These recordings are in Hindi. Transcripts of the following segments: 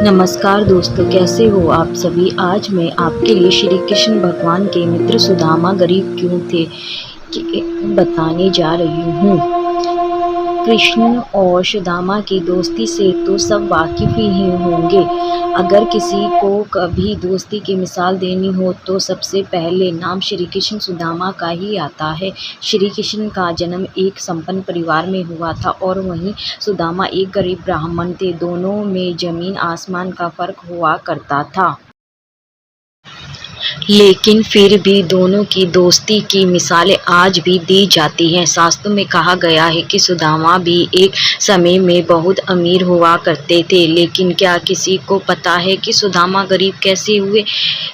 नमस्कार दोस्तों, कैसे हो आप सभी। आज मैं आपके लिए श्री कृष्ण भगवान के मित्र सुदामा गरीब क्यों थे बताने जा रही हूँ। कृष्ण और सुदामा की दोस्ती से तो सब वाकिफ ही होंगे। अगर किसी को कभी दोस्ती की मिसाल देनी हो तो सबसे पहले नाम श्री कृष्ण सुदामा का ही आता है। श्री कृष्ण का जन्म एक संपन्न परिवार में हुआ था और वहीं सुदामा एक गरीब ब्राह्मण थे। दोनों में जमीन आसमान का फर्क हुआ करता था, लेकिन फिर भी दोनों की दोस्ती की मिसालें आज भी दी जाती हैं। शास्त्रों में कहा गया है कि सुदामा भी एक समय में बहुत अमीर हुआ करते थे, लेकिन क्या किसी को पता है कि सुदामा गरीब कैसे हुए,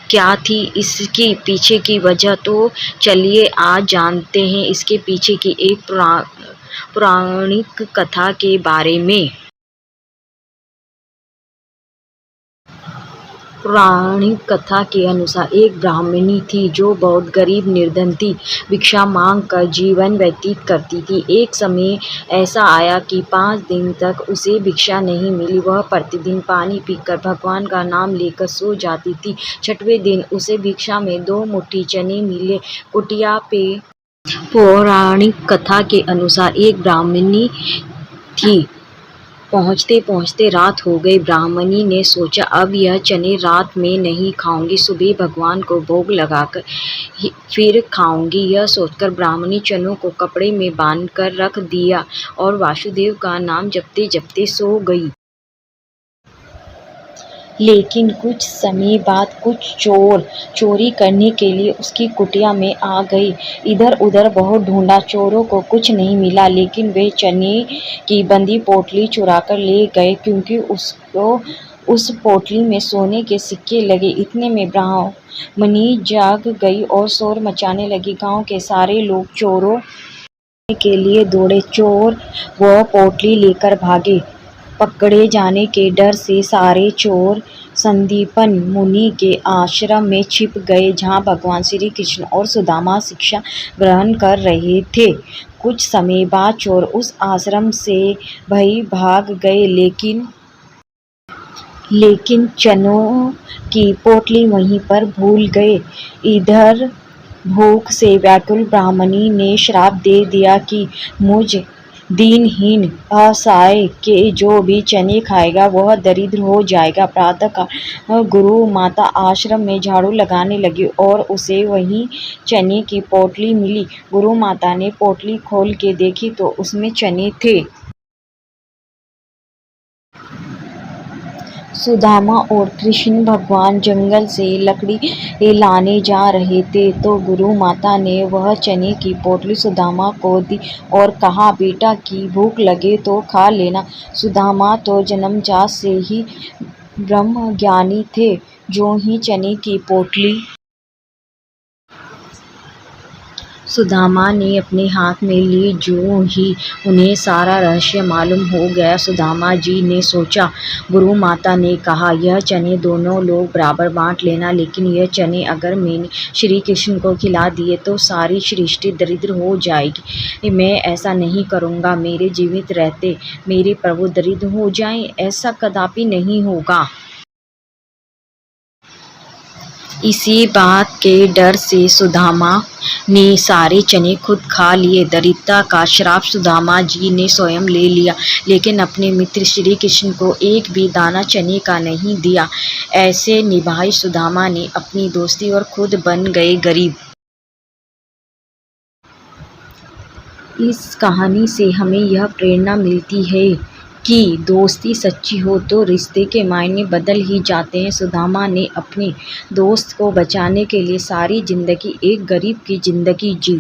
क्या थी इसके पीछे की वजह। तो चलिए आज जानते हैं इसके पीछे की एक पौराणिक कथा के बारे में। पौराणिक कथा के अनुसार एक ब्राह्मणी थी जो बहुत गरीब निर्धन थी। भिक्षा मांग कर जीवन व्यतीत करती थी। एक समय ऐसा आया कि 5 दिन तक उसे भिक्षा नहीं मिली। वह प्रतिदिन पानी पीकर भगवान का नाम लेकर सो जाती थी। 6वें दिन उसे भिक्षा में 2 मुट्ठी चने मिले। कुटिया पे पौराणिक कथा के अनुसार एक ब्राह्मणी थी। पहुँचते पहुँचते रात हो गई। ब्राह्मणी ने सोचा अब यह चने रात में नहीं खाऊंगी, सुबह भगवान को भोग लगाकर फिर खाऊंगी। यह सोचकर ब्राह्मणी चनों को कपड़े में बांधकर रख दिया और वासुदेव का नाम जपते जपते सो गई। लेकिन कुछ समय बाद कुछ चोर चोरी करने के लिए उसकी कुटिया में आ गए। इधर उधर बहुत ढूंढा, चोरों को कुछ नहीं मिला, लेकिन वे चने की बंदी पोटली चुराकर ले गए, क्योंकि उसको उस पोटली में सोने के सिक्के लगे। इतने में ब्राह्मणी जाग गई और शोर मचाने लगी। गांव के सारे लोग चोरों के लिए दौड़े। चोर वह पोटली लेकर भागे। पकड़े जाने के डर से सारे चोर संदीपन मुनि के आश्रम में छिप गए, जहाँ भगवान श्री कृष्ण और सुदामा शिक्षा ग्रहण कर रहे थे। कुछ समय बाद चोर उस आश्रम से भय भाग गए, लेकिन चनों की पोटली वहीं पर भूल गए। इधर भूख से व्याकुल ब्राह्मणी ने श्राप दे दिया कि मुझ दीनहीन असहाय के जो भी चने खाएगा वह दरिद्र हो जाएगा। प्रातःकाल गुरु माता आश्रम में झाड़ू लगाने लगी और उसे वहीं चने की पोटली मिली। गुरु माता ने पोटली खोल के देखी तो उसमें चने थे। सुदामा और कृष्ण भगवान जंगल से लकड़ी लाने जा रहे थे, तो गुरु माता ने वह चने की पोटली सुदामा को दी और कहा, बेटा की भूख लगे तो खा लेना। सुदामा तो जन्मजात से ही ब्रह्मज्ञानी थे। जो ही चने की पोटली सुदामा ने अपने हाथ में ली, जो ही उन्हें सारा रहस्य मालूम हो गया। सुदामा जी ने सोचा, गुरु माता ने कहा यह चने दोनों लोग बराबर बांट लेना, लेकिन यह चने अगर मैंने श्री कृष्ण को खिला दिए तो सारी सृष्टि दरिद्र हो जाएगी। मैं ऐसा नहीं करूँगा। मेरे जीवित रहते मेरे प्रभु दरिद्र हो जाएं, ऐसा कदापि नहीं होगा। इसी बात के डर से सुदामा ने सारे चने खुद खा लिए। दरिद्रता का श्राप सुदामा जी ने स्वयं ले लिया, लेकिन अपने मित्र श्री कृष्ण को एक भी दाना चने का नहीं दिया। ऐसे निभाई सुदामा ने अपनी दोस्ती और खुद बन गए गरीब। इस कहानी से हमें यह प्रेरणा मिलती है कि दोस्ती सच्ची हो तो रिश्ते के मायने बदल ही जाते हैं। सुदामा ने अपने दोस्त को बचाने के लिए सारी जिंदगी एक गरीब की जिंदगी जी।